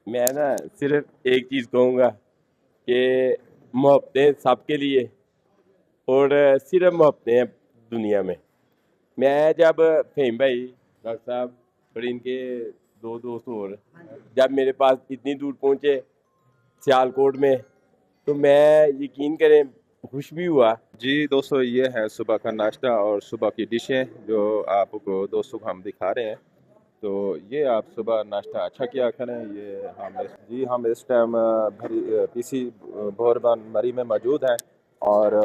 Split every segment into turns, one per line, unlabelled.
मैं ना सिर्फ एक चीज़ कहूँगा कि मोहब्बतें सबके लिए और सिर्फ मोहब्बतें हैं दुनिया में। मैं जब फ़हीम भाई डॉक्टर साहब और इनके दो दोस्त और जब मेरे पास इतनी दूर पहुँचे सियालकोट में, तो मैं यकीन करें खुश भी हुआ।
जी दोस्तों, ये है सुबह का नाश्ता और सुबह की डिशें जो आपको दोस्तों को हम दिखा रहे हैं। तो ये आप सुबह नाश्ता अच्छा किया करें। हम इस टाइम पीसी भोरबन मरी में मौजूद हैं और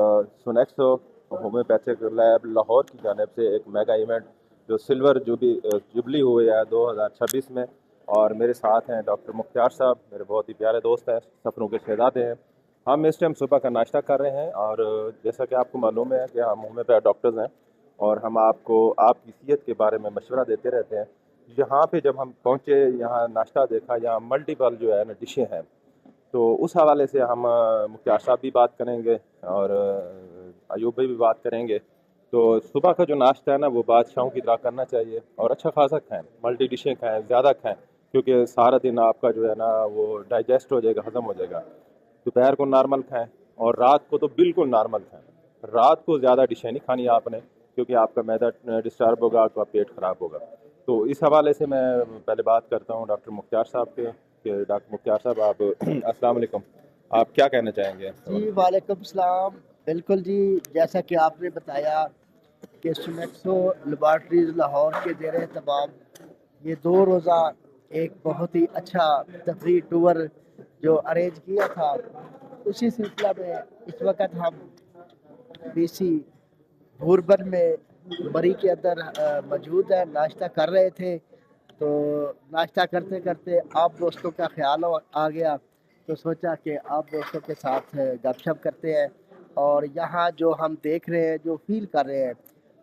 सुनेक्सो होम्योपैथिक लैब लाहौर की जानिब से एक मेगा इवेंट जो सिल्वर जुबली हुई है 2026 में, और मेरे साथ हैं डॉक्टर मुख्तार साहब, मेरे बहुत ही प्यारे दोस्त हैं, सफ़रों के शहजादे हैं। हम इस टाइम सुबह का नाश्ता कर रहे हैं और जैसा कि आपको मालूम है कि हम होम्योपैथ डॉक्टर्स हैं और हम आपको आपकी सेहत के बारे में मशवरा देते रहते हैं। यहाँ पे जब हम पहुँचे, यहाँ नाश्ता देखा, यहाँ मल्टीपल जो है ना डिशें हैं, तो उस हवाले से हम मुख्तार साहब भी बात करेंगे और अयूब भाई भी बात करेंगे। तो सुबह का जो नाश्ता है ना वो बादशाहों की तरह करना चाहिए और अच्छा खासा खाएं, मल्टी डिशें खाएं, ज़्यादा खाएं, क्योंकि सारा दिन आपका जो है ना वो डाइजेस्ट हो जाएगा, हज़म हो जाएगा। दोपहर को नॉर्मल खाएं और रात को तो बिल्कुल नॉर्मल खाएं। रात को ज़्यादा डिशें नहीं खानी आपने, क्योंकि आपका मैदा डिस्टर्ब होगा, आपका पेट ख़राब होगा। तो इस हवाले से मैं पहले बात करता हूँ डॉक्टर मुख्तार साहब के कि डॉक्टर मुख्तार साहब आप अस्सलाम वालेकुम, आप क्या कहना चाहेंगे?
जी वालेकुम सलाम। बिल्कुल जी, जैसा कि आपने बताया कि सुनेक्सो लेबॉर्ट्रीज लाहौर के ज़ेर एहतमाम ये 2 रोज़ा एक बहुत ही अच्छा तफरी टूर जो अरेंज किया था, उसी सिलसिला में इस वक्त हम बीसी भूरबन में मरी के अंदर मौजूद है, नाश्ता कर रहे थे। तो नाश्ता करते करते आप दोस्तों का ख्याल आ गया, तो सोचा कि आप दोस्तों के साथ गपशप करते हैं और यहाँ जो हम देख रहे हैं, जो फील कर रहे हैं,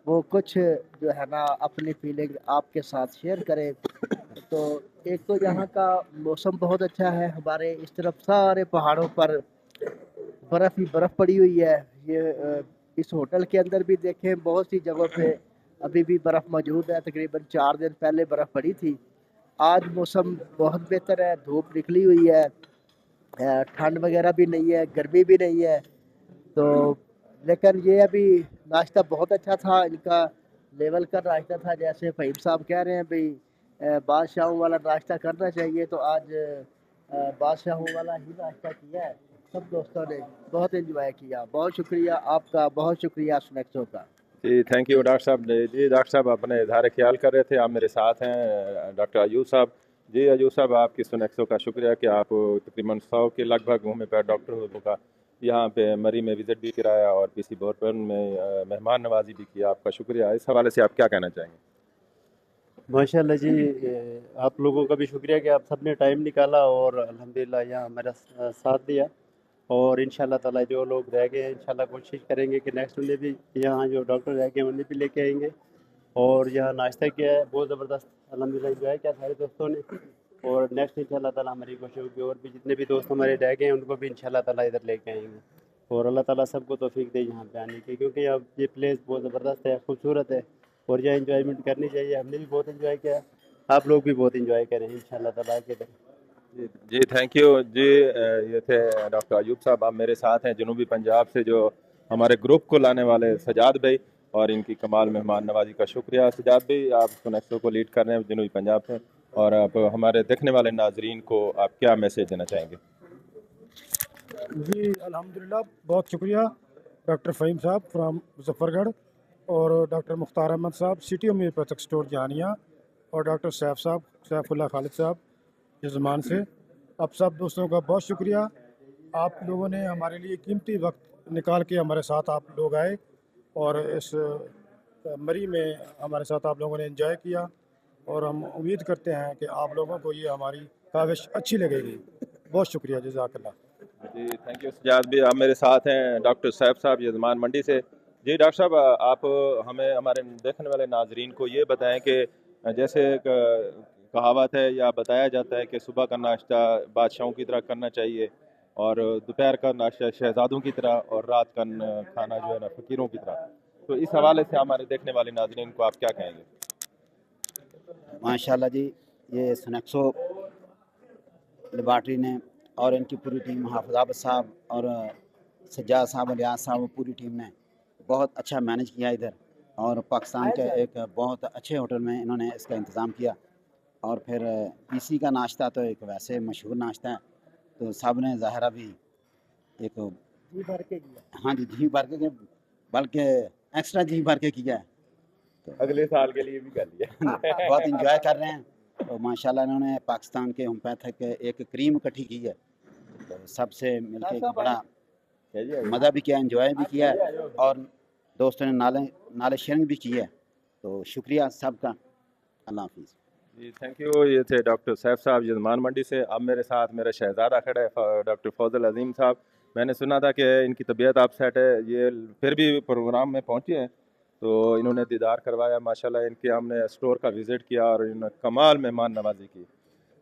वो कुछ जो है ना अपनी फीलिंग आपके साथ शेयर करें। तो एक तो यहाँ का मौसम बहुत अच्छा है, हमारे इस तरफ सारे पहाड़ों पर बर्फ़ ही बर्फ़ पड़ी हुई है। इस होटल के अंदर भी देखें, बहुत सी जगहों पे अभी भी बर्फ़ मौजूद है। तकरीबन 4 दिन पहले बर्फ़ पड़ी थी। आज मौसम बहुत बेहतर है, धूप निकली हुई है, ठंड वगैरह भी नहीं है, गर्मी भी नहीं है। तो लेकिन ये अभी नाश्ता बहुत अच्छा था, इनका लेवल का नाश्ता था। जैसे फ़हीम साहब कह रहे हैं भई बादशाहों वाला नाश्ता करना चाहिए, तो आज बादशाहों वाला ही नाश्ता किया है। सब दोस्तों ने बहुत एंजॉय किया। बहुत शुक्रिया आपका, बहुत शुक्रिया स्नैक्सों का।
जी थैंक यू डॉक्टर साहब। जी डॉक्टर साहब अपने इजहार ख्याल कर रहे थे, आप मेरे साथ हैं डॉक्टर अयूब साहब। जी अयूब साहब, आपकी सुनेक्सो का शुक्रिया कि आप तकरीबन 100 के लगभग होम्योपैथ डॉक्टर का यहाँ पे मरी में विज़िट भी कराया और पीसी बोरपन में मेहमान नवाजी भी की, आपका शुक्रिया। इस हवाले से आप क्या कहना चाहेंगे?
माशाल्लाह जी, आप लोगों का भी शुक्रिया कि आप सब ने टाइम निकाला और अल्हम्दुलिल्लाह यहाँ हमारा साथ दिया। और इंशाल्लाह ताला जो लोग रह गए हैं, इंशाल्लाह कोशिश करेंगे कि नेक्स्ट उन्हें भी यहाँ जो डॉक्टर रह गए हैं उन्हें भी लेके आएंगे। और यहाँ नाश्ता किया है, बहुत ज़बरदस्त अल्हम्दुलिल्लाह एंजॉय किया सारे दोस्तों ने। और नेक्स्ट इंशाल्लाह ताला हमारी कोशिश होगी और भी जितने भी दोस्त हमारे रह गए हैं उनको भी इंशाल्लाह ताला इधर लेके आएंगे। और अल्लाह ताला सबको तौफीक दे यहाँ पे आने की, क्योंकि अब ये प्लेस बहुत ज़बरदस्त है, खूबसूरत है और यहाँ इंजॉयमेंट करनी चाहिए। हमने भी बहुत इंजॉय किया, आप लोग भी बहुत इंजॉय करें इंशाल्लाह ताला के दिन।
जी थैंक यू जी। ये थे डॉक्टर अयूब साहब, आप मेरे साथ हैं जनूबी पंजाब से जो हमारे ग्रुप को लाने वाले सजाद भाई, और इनकी कमाल मेहमान नवाजी का शुक्रिया। सजाद भाई, आप सुनेक्सो को लीड कर रहे हैं जनूबी पंजाब से, और आप हमारे देखने वाले नाजरीन को आप क्या मैसेज देना चाहेंगे?
जी अल्हम्दुलिल्लाह, बहुत शुक्रिया डॉक्टर फ़हीम साहब फ्राम मुजफ्फरगढ़ और डॉक्टर मुख्तार अहमद साहब सिटी होम्योपैथिक स्टोर जानिया और डॉक्टर सैफुल्लाह खालिद साहब यजमान से। आप सब दोस्तों का बहुत शुक्रिया। आप लोगों ने हमारे लिए कीमती वक्त निकाल के हमारे साथ आप लोग आए और इस मरी में हमारे साथ आप लोगों ने एंजॉय किया, और हम उम्मीद करते हैं कि आप लोगों को ये हमारी काविश अच्छी लगेगी। बहुत शुक्रिया, जज़ाकल्लाह।
जी थैंक यू सजाद भी। आप मेरे साथ हैं डॉक्टर सैफ साहब यजमान मंडी से। जी डॉक्टर साहब, आप हमें हमारे देखने वाले नाजरीन को ये बताएं कि जैसे कहावत है या बताया जाता है कि सुबह का नाश्ता बादशाहों की तरह करना चाहिए और दोपहर का नाश्ता शहजादों की तरह और रात का खाना जो है ना फ़कीरों की तरह, तो इस हवाले से हमारे देखने वाले नाजरीन को आप क्या कहेंगे?
माशाल्लाह जी, ये स्नैक्सो
لیبارٹری نے اور ان کی پوری ٹیم، حافظ عابد صاحب اور سجاد صاحب اور ریاض صاحب، پوری ٹیم نے بہت اچھا مینیج کیا ادھر، اور پاکستان کے ایک بہت اچھے ہوٹل میں انہوں نے اس کا انتظام کیا۔ اور پھر پی سی کا ناشتہ تو ایک ویسے مشہور ناشتہ ہے، تو سب نے ظاہرہ بھی ایک
جی بھر کے کیا۔
ہاں جی بھر کے، بلکہ ایکسٹرا جی بھر کے کیا ہے،
اگلے سال کے لیے بھی کر لیا۔
بہت انجوائے کر رہے ہیں۔ تو ماشاءاللہ انہوں نے پاکستان کے ہومیوپیتھک ایک کریم اکٹھی کی ہے، تو سب سے مل کے ایک بڑا مزہ بھی کیا، انجوائے بھی کیا ہے، اور دوستوں نے نالے شیئرنگ بھی کی ہے۔ تو شکریہ سب کا، اللہ حافظ۔
جی تھینک یو۔ یہ تھے ڈاکٹر سیف صاحب یزمان منڈی سے۔ اب میرے ساتھ میرا شہزادہ کھڑا ہے ڈاکٹر فوزل عظیم صاحب۔ میں نے سنا تھا کہ ان کی طبیعت آپ سیٹ ہے، یہ پھر بھی پروگرام میں پہنچے ہیں، تو انہوں نے دیدار کروایا ماشاءاللہ۔ ان کے ہم نے اسٹور کا وزٹ کیا اور انہوں نے کمال مہمان نوازی کی۔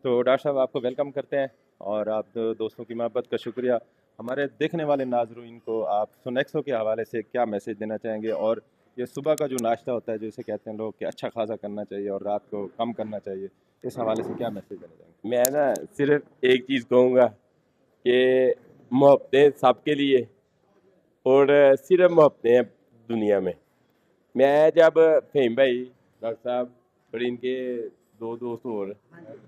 تو ڈاکٹر صاحب آپ کو ویلکم کرتے ہیں، اور آپ دوستوں کی محبت کا شکریہ۔ ہمارے دیکھنے والے ناظرین کو آپ سونیکسو کے حوالے سے کیا میسج دینا چاہیں گے، اور یہ صبح کا جو ناشتہ ہوتا ہے جسے کہتے ہیں لوگ کہ اچھا خاصا کرنا چاہیے اور رات کو کم کرنا چاہیے، اس حوالے سے کیا میسج دینا چاہیں گے؟
میں نا صرف ایک چیز کہوں گا کہ محبتیں سب کے لیے، اور صرف محبتیں ہیں دنیا میں۔ میں جب فہیم بھائی ڈاکٹر صاحب اور ان کے دو دوست اور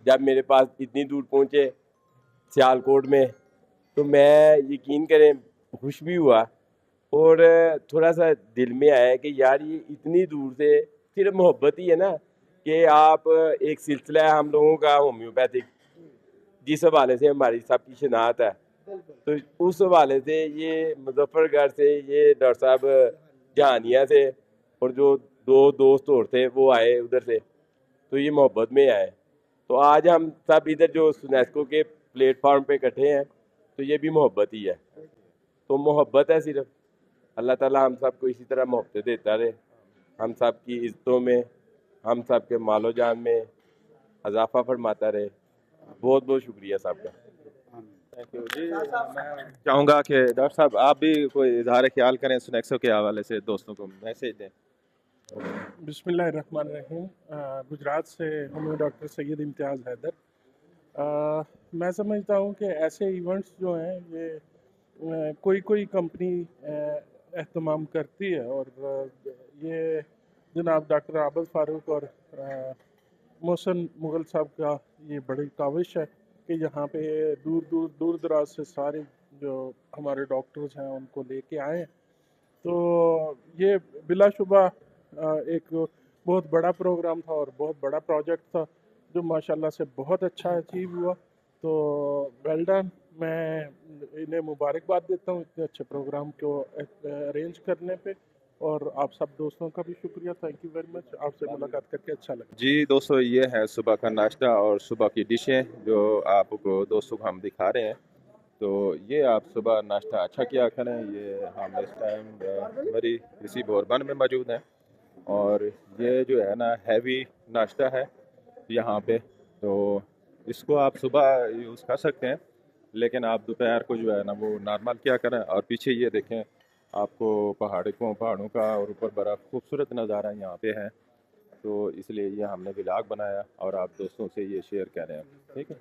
جب میرے پاس اتنی دور پہنچے سیالکوٹ میں، تو میں یقین کریں خوش بھی ہوا، اور تھوڑا سا دل میں آیا کہ یار یہ اتنی دور سے صرف محبت ہی ہے نا، کہ آپ ایک سلسلہ ہے ہم لوگوں کا ہومیوپیتھک، جس حوالے سے ہماری سب کی شناخت ہے، تو اس حوالے سے یہ مظفر گڑھ سے یہ ڈاکٹر صاحب جہانیہ سے، اور جو دو دوست اور تھے وہ آئے ادھر سے، تو یہ محبت میں آئے۔ تو آج ہم سب ادھر جو سونیسکو کے پلیٹ فارم پہ اکٹھے ہیں، تو یہ بھی محبت ہی ہے۔ تو محبت ہے صرف، اللہ تعالیٰ ہم سب کو اسی طرح محبت دیتا رہے، ہم سب کی عزتوں میں، ہم سب کے مال و جان میں اضافہ فرماتا رہے۔ بہت بہت شکریہ سب کا۔
تھینک یو جی۔ میں چاہوں گا کہ ڈاکٹر صاحب آپ بھی کوئی اظہار خیال کریں سونیکسو کے حوالے سے، دوستوں کو میسج دیں۔
بسم اللہ الرحمن الرحیم۔ گجرات سے ہوں میں ڈاکٹر سید امتیاز حیدر۔ میں سمجھتا ہوں کہ ایسے ایونٹس جو ہیں یہ کوئی کمپنی اہتمام کرتی ہے، اور یہ جناب ڈاکٹر عابد فاروق اور محسن مغل صاحب کا یہ بڑی کاوش ہے کہ یہاں پہ دور دراز سے سارے جو ہمارے ڈاکٹرز ہیں ان کو لے کے آئیں۔ تو یہ بلا شبہ ایک بہت بڑا پروگرام تھا اور بہت بڑا پروجیکٹ تھا، جو ماشاءاللہ سے بہت اچھا اچیو ہوا۔ تو ویل ڈن، میں انہیں مبارکباد دیتا ہوں اتنے اچھے پروگرام کو ارینج کرنے پہ، اور آپ سب دوستوں کا بھی شکریہ۔ تھینک یو ویری مچ، آپ سے ملاقات کر کے اچھا لگا۔
جی دوستو، یہ ہے صبح کا ناشتہ اور صبح کی ڈشیں جو آپ کو دوستوں کو ہم دکھا رہے ہیں۔ تو یہ آپ صبح ناشتہ اچھا کیا کریں۔ یہ ہم اس ٹائم میری کسی بوربن میں موجود ہیں، اور یہ جو ہے نا ہیوی ناشتہ ہے یہاں پہ، تو اس کو آپ صبح یوز کر سکتے ہیں، لیکن آپ دوپہر کو جو ہے نا وہ نارمل کیا کریں۔ اور پیچھے یہ دیکھیں آپ کو پہاڑوں کا اور اوپر بڑا خوبصورت نظارہ یہاں پہ ہے، تو اس لیے یہ ہم نے ولاگ بنایا اور آپ دوستوں سے یہ شیئر کر رہے ہیں، ٹھیک ہے۔